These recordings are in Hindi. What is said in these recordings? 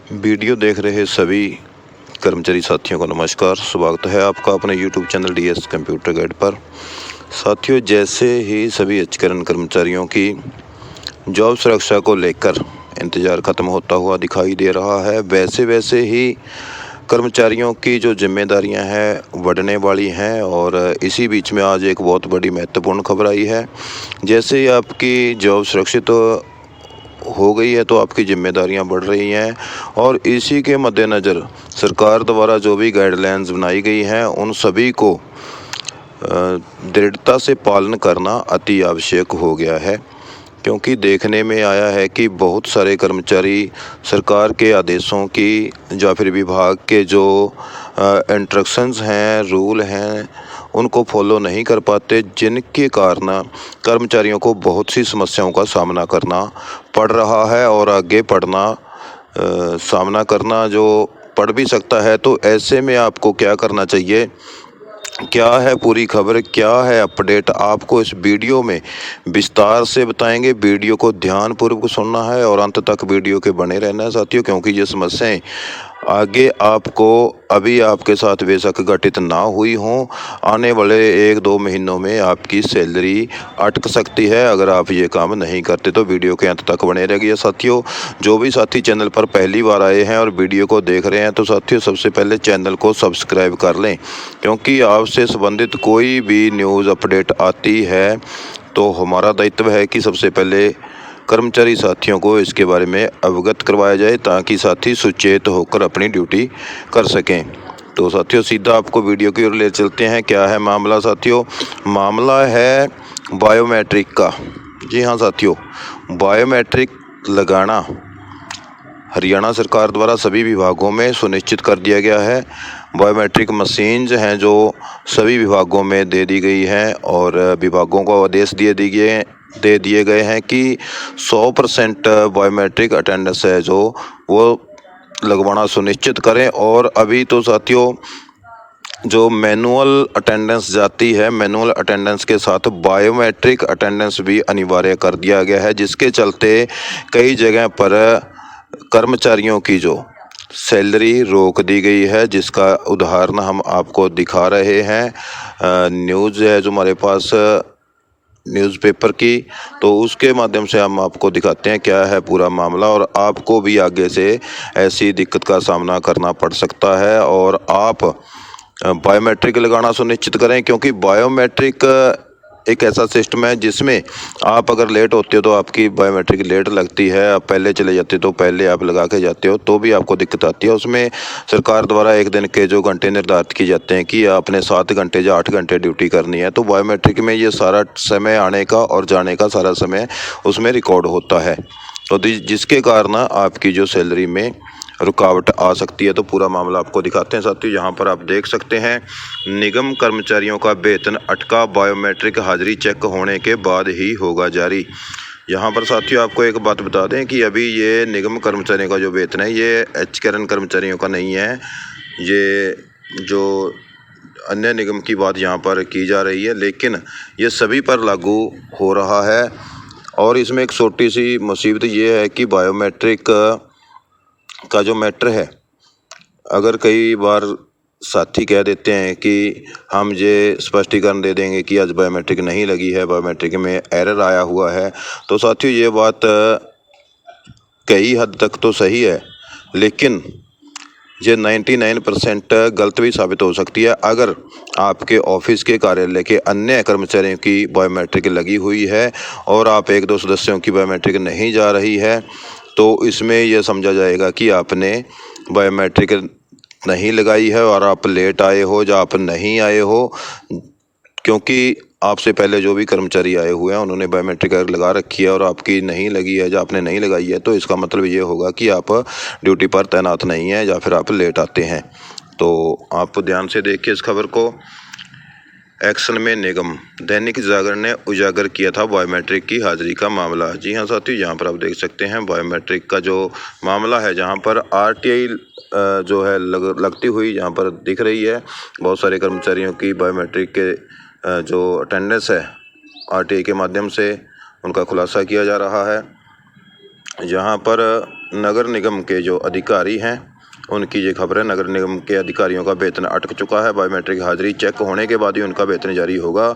वीडियो देख रहे सभी कर्मचारी साथियों को नमस्कार। स्वागत है आपका अपने YouTube channel DS computer guide पर। साथियों, जैसे ही सभी एचकरण कर्मचारियों की जॉब सुरक्षा को लेकर इंतज़ार ख़त्म होता हुआ दिखाई दे रहा है, वैसे वैसे ही कर्मचारियों की जो जिम्मेदारियां हैं बढ़ने वाली हैं। और इसी बीच में आज एक बहुत बड़ी महत्वपूर्ण खबर आई है। जैसे ही आपकी जॉब सुरक्षित हो गई है तो आपकी जिम्मेदारियां बढ़ रही हैं, और इसी के मद्देनज़र सरकार द्वारा जो भी गाइडलाइंस बनाई गई हैं उन सभी को दृढ़ता से पालन करना अति आवश्यक हो गया है। क्योंकि देखने में आया है कि बहुत सारे कर्मचारी सरकार के आदेशों की या फिर विभाग के जो इंस्ट्रक्शंस हैं, रूल हैं, उनको फॉलो नहीं कर पाते, जिनके कारण कर्मचारियों को बहुत सी समस्याओं का सामना करना पड़ रहा है और आगे सामना करना जो पड़ भी सकता है। तो ऐसे में आपको क्या करना चाहिए, क्या है पूरी खबर, क्या है अपडेट, आपको इस वीडियो में विस्तार से बताएंगे। वीडियो को ध्यानपूर्वक सुनना है और अंत तक वीडियो के बने रहना है साथियों, क्योंकि ये समस्याएं आगे आपको अभी आपके साथ बेशक घटित ना हुई हों, आने वाले 1-2 महीनों में आपकी सैलरी अटक सकती है अगर आप ये काम नहीं करते। तो वीडियो के अंत तक बने रहिए साथियों। जो भी साथी चैनल पर पहली बार आए हैं और वीडियो को देख रहे हैं तो साथियों सबसे पहले चैनल को सब्सक्राइब कर लें, क्योंकि आपसे संबंधित कोई भी न्यूज़ अपडेट आती है तो हमारा दायित्व है कि सबसे पहले कर्मचारी साथियों को इसके बारे में अवगत करवाया जाए, ताकि साथी सुचेत होकर अपनी ड्यूटी कर सकें। तो साथियों सीधा आपको वीडियो की ओर ले चलते हैं। क्या है मामला साथियों? मामला है बायोमेट्रिक का। जी हाँ साथियों, बायोमेट्रिक लगाना हरियाणा सरकार द्वारा सभी विभागों में सुनिश्चित कर दिया गया है। बायोमेट्रिक मशीन्स हैं जो सभी विभागों में दे दी गई हैं, और विभागों को आदेश दे दिए गए हैं कि 100% बायोमेट्रिक अटेंडेंस है जो वो लगवाना सुनिश्चित करें। और अभी तो साथियों जो मैनुअल अटेंडेंस जाती है, मैनुअल अटेंडेंस के साथ बायोमेट्रिक अटेंडेंस भी अनिवार्य कर दिया गया है, जिसके चलते कई जगह पर कर्मचारियों की जो सैलरी रोक दी गई है, जिसका उदाहरण हम आपको दिखा रहे हैं। न्यूज़ है जो हमारे पास न्यूज़पेपर की, तो उसके माध्यम से हम आपको दिखाते हैं क्या है पूरा मामला, और आपको भी आगे से ऐसी दिक्कत का सामना करना पड़ सकता है। और आप बायोमेट्रिक लगाना सुनिश्चित करें, क्योंकि बायोमेट्रिक एक ऐसा सिस्टम है जिसमें आप अगर लेट होते हो तो आपकी बायोमेट्रिक लेट लगती है, आप पहले चले जाते हो तो पहले आप लगा के जाते हो तो भी आपको दिक्कत आती है। उसमें सरकार द्वारा एक दिन के जो घंटे निर्धारित किए जाते हैं कि आपने 7 घंटे या 8 घंटे ड्यूटी करनी है, तो बायोमेट्रिक में ये सारा समय आने का और जाने का सारा समय उसमें रिकॉर्ड होता है, तो जिसके कारण आपकी जो सैलरी में रुकावट आ सकती है। तो पूरा मामला आपको दिखाते हैं साथियों। यहाँ पर आप देख सकते हैं, निगम कर्मचारियों का वेतन अटका, बायोमेट्रिक हाजिरी चेक होने के बाद ही होगा जारी। यहाँ पर साथियों आपको एक बात बता दें कि अभी ये निगम कर्मचारियों का जो वेतन है ये एचकरण कर्मचारियों का नहीं है, ये जो अन्य निगम की बात यहाँ पर की जा रही है, लेकिन ये सभी पर लागू हो रहा है। और इसमें एक छोटी सी मुसीबत ये है कि बायोमेट्रिक का जो मैटर है, अगर कई बार साथी कह देते हैं कि हम ये स्पष्टीकरण दे देंगे कि आज बायोमेट्रिक नहीं लगी है, बायोमेट्रिक में एरर आया हुआ है, तो साथियों ये बात कई हद तक तो सही है, लेकिन ये 99% गलत भी साबित हो सकती है। अगर आपके ऑफिस के कार्यालय के अन्य कर्मचारियों की बायोमेट्रिक लगी हुई है और आप 1-2 सदस्यों की बायोमेट्रिक नहीं जा रही है, तो इसमें यह समझा जाएगा कि आपने बायोमेट्रिक नहीं लगाई है और आप लेट आए हो या आप नहीं आए हो, क्योंकि आपसे पहले जो भी कर्मचारी आए हुए हैं उन्होंने बायोमेट्रिक अगर लगा रखी है और आपकी नहीं लगी है या आपने नहीं लगाई है, तो इसका मतलब ये होगा कि आप ड्यूटी पर तैनात नहीं हैं या फिर आप लेट आते हैं। तो आप ध्यान से देखिए इस खबर को। एक्शन में निगम, दैनिक जागरण ने उजागर किया था बायोमेट्रिक की हाजिरी का मामला। जी हाँ साथियों, यहाँ पर आप देख सकते हैं बायोमेट्रिक का जो मामला है, जहाँ पर RTI जो है लगती हुई यहाँ पर दिख रही है। बहुत सारे कर्मचारियों की बायोमेट्रिक के जो अटेंडेंस है RTI के माध्यम से उनका खुलासा किया जा रहा है। यहाँ पर नगर निगम के जो अधिकारी हैं उनकी ये खबर है। नगर निगम के अधिकारियों का वेतन अटक चुका है। बायोमेट्रिक हाजिरी चेक होने के बाद ही उनका वेतन जारी होगा।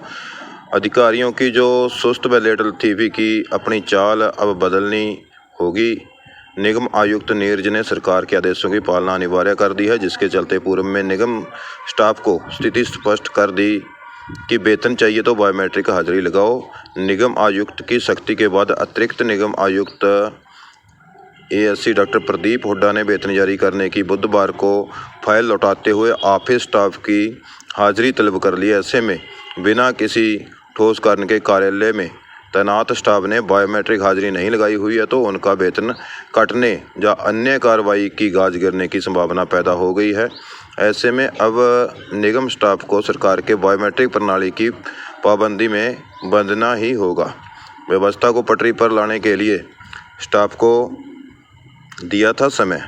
अधिकारियों की जो सुस्त व लेट लतीफ़ी की अपनी चाल अब बदलनी होगी। निगम आयुक्त नीरज ने सरकार के आदेशों की पालना अनिवार्य कर दी है, जिसके चलते पूर्व में निगम स्टाफ को स्थिति स्पष्ट कर दी कि वेतन चाहिए तो बायोमेट्रिक हाजिरी लगाओ। निगम आयुक्त की सख्ती के बाद अतिरिक्त निगम आयुक्त ASC डॉक्टर प्रदीप हुड्डा ने वेतन जारी करने की बुधवार को फाइल लौटाते हुए ऑफिस स्टाफ की हाजिरी तलब कर ली। ऐसे में बिना किसी ठोस कारण के कार्यालय में तैनात स्टाफ ने बायोमेट्रिक हाजिरी नहीं लगाई हुई है तो उनका वेतन कटने या अन्य कार्रवाई की गाज गिरने की संभावना पैदा हो गई है। ऐसे में अब निगम स्टाफ को सरकार के बायोमेट्रिक प्रणाली की पाबंदी में बंधना ही होगा। व्यवस्था को पटरी पर लाने के लिए स्टाफ को दिया था समय।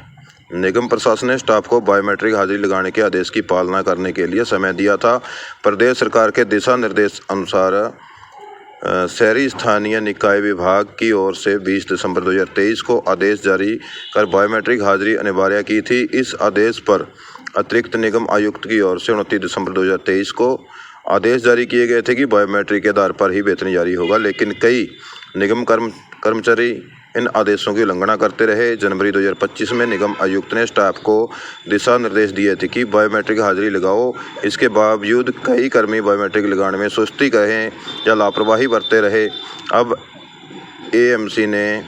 निगम प्रशासन ने स्टाफ को बायोमेट्रिक हाजिरी लगाने के आदेश की पालना करने के लिए समय दिया था। प्रदेश सरकार के दिशा निर्देश अनुसार शहरी स्थानीय निकाय विभाग की ओर से 20 दिसंबर 2023 को आदेश जारी कर बायोमेट्रिक हाजिरी अनिवार्य की थी। इस आदेश पर अतिरिक्त निगम आयुक्त की ओर से 29 दिसंबर 2023 को आदेश जारी किए गए थे कि बायोमेट्रिक के आधार पर ही वेतन जारी होगा, लेकिन कई निगम कर्मचारी इन आदेशों की उल्लंघना करते रहे। जनवरी 2025 में निगम आयुक्त ने स्टाफ को दिशा निर्देश दिए थे कि बायोमेट्रिक हाजिरी लगाओ। इसके बावजूद कई कर्मी बायोमेट्रिक लगाने में सुस्ती करें या लापरवाही बरतते रहे। अब AMC ने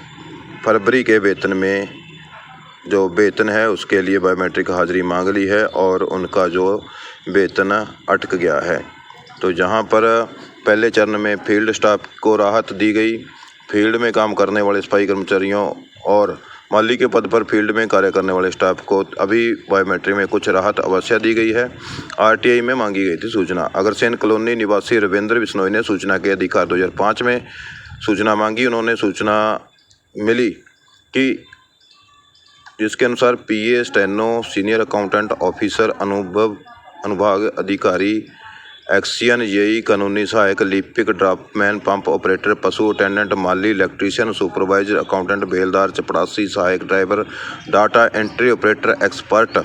फरवरी के वेतन में जो वेतन है उसके लिए बायोमेट्रिक हाजिरी मांग ली है और उनका जो वेतन अटक गया है। तो जहां पर पहले चरण में फील्ड स्टाफ को राहत दी गई, फील्ड में काम करने वाले सफाई कर्मचारियों और माली के पद पर फील्ड में कार्य करने वाले स्टाफ को अभी बायोमेट्रिक में कुछ राहत अवश्य दी गई है। RTI में मांगी गई थी सूचना। अग्रसेन कॉलोनी निवासी रविंद्र बिश्नोई ने सूचना के अधिकार 2005 में सूचना मांगी। उन्होंने सूचना मिली कि जिसके अनुसार PA steno, senior accountant officer, अनुभाग अधिकारी, एक्सियन, JE, कानूनी सहायक, लिपिक, ड्राफ्टमैन, पंप ऑपरेटर, पशु अटेंडेंट, माली, इलेक्ट्रीशियन, सुपरवाइजर, अकाउंटेंट, बेलदार, चपरासी, सहायक driver, data entry operator, expert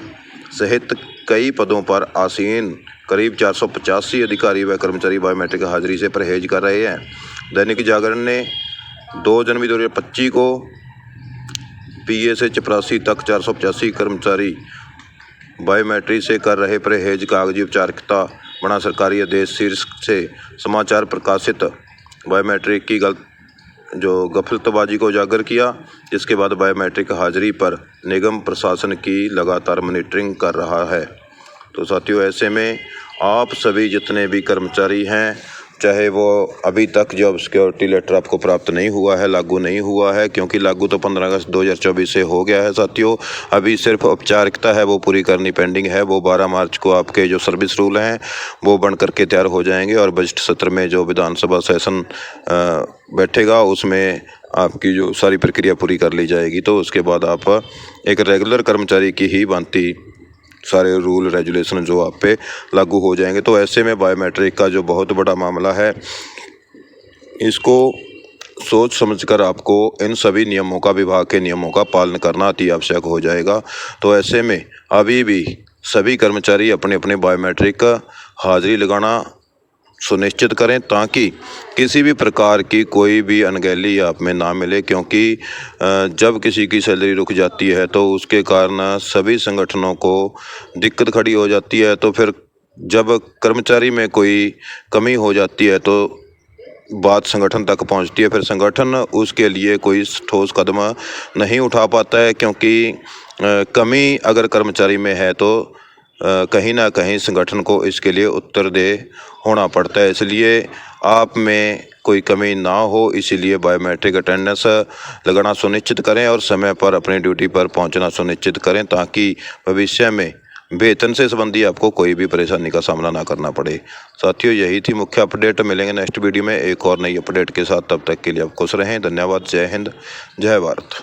सहित कई पदों पर आसीन करीब 485 अधिकारी व कर्मचारी बायोमेट्रिक हाजिरी से परहेज कर रहे हैं। दैनिक जागरण ने 2 जनवरी 2025 को PA से चपरासी तक 485 कर्मचारी बायोमेट्रिक से कर रहे परहेज, कागजी औपचारिकता बना सरकारी आदेश शीर्षक से समाचार प्रकाशित बायोमेट्रिक की गफलतबाजी को उजागर किया, जिसके बाद बायोमेट्रिक हाजिरी पर निगम प्रशासन की लगातार मॉनिटरिंग कर रहा है। तो साथियों, ऐसे में आप सभी जितने भी कर्मचारी हैं, चाहे वो अभी तक जॉब सिक्योरिटी लेटर आपको प्राप्त नहीं हुआ है, लागू नहीं हुआ है, क्योंकि लागू तो 15 अगस्त 2024 से हो गया है साथियों। अभी सिर्फ औपचारिकता है वो पूरी करनी पेंडिंग है। वो 12 मार्च को आपके जो सर्विस रूल हैं वो बन करके तैयार हो जाएंगे और बजट सत्र में जो विधानसभा सेशन बैठेगा उसमें आपकी जो सारी प्रक्रिया पूरी कर ली जाएगी। तो उसके बाद आप एक रेगुलर कर्मचारी की ही भांति सारे रूल रेगुलेशन जो आप पे लागू हो जाएंगे। तो ऐसे में बायोमेट्रिक का जो बहुत बड़ा मामला है, इसको सोच समझकर आपको इन सभी नियमों का, विभाग के नियमों का पालन करना अति आवश्यक हो जाएगा। तो ऐसे में अभी भी सभी कर्मचारी अपने अपने बायोमेट्रिक का हाजिरी लगाना सुनिश्चित करें ताकि किसी भी प्रकार की कोई भी अनगहली आप में ना मिले, क्योंकि जब किसी की सैलरी रुक जाती है तो उसके कारण सभी संगठनों को दिक्कत खड़ी हो जाती है। तो फिर जब कर्मचारी में कोई कमी हो जाती है तो बात संगठन तक पहुंचती है, फिर संगठन उसके लिए कोई ठोस कदम नहीं उठा पाता है, क्योंकि कमी अगर कर्मचारी में है तो कहीं ना कहीं संगठन को इसके लिए उत्तरदेह होना पड़ता है। इसलिए आप में कोई कमी ना हो, इसीलिए बायोमेट्रिक अटेंडेंस लगाना सुनिश्चित करें और समय पर अपनी ड्यूटी पर पहुंचना सुनिश्चित करें ताकि भविष्य में वेतन से संबंधी आपको कोई भी परेशानी का सामना ना करना पड़े। साथियों, यही थी मुख्य अपडेट। मिलेंगे नेक्स्ट वीडियो में एक और नई अपडेट के साथ। तब तक के लिए आप खुश रहें। धन्यवाद। जय हिंद, जय भारत।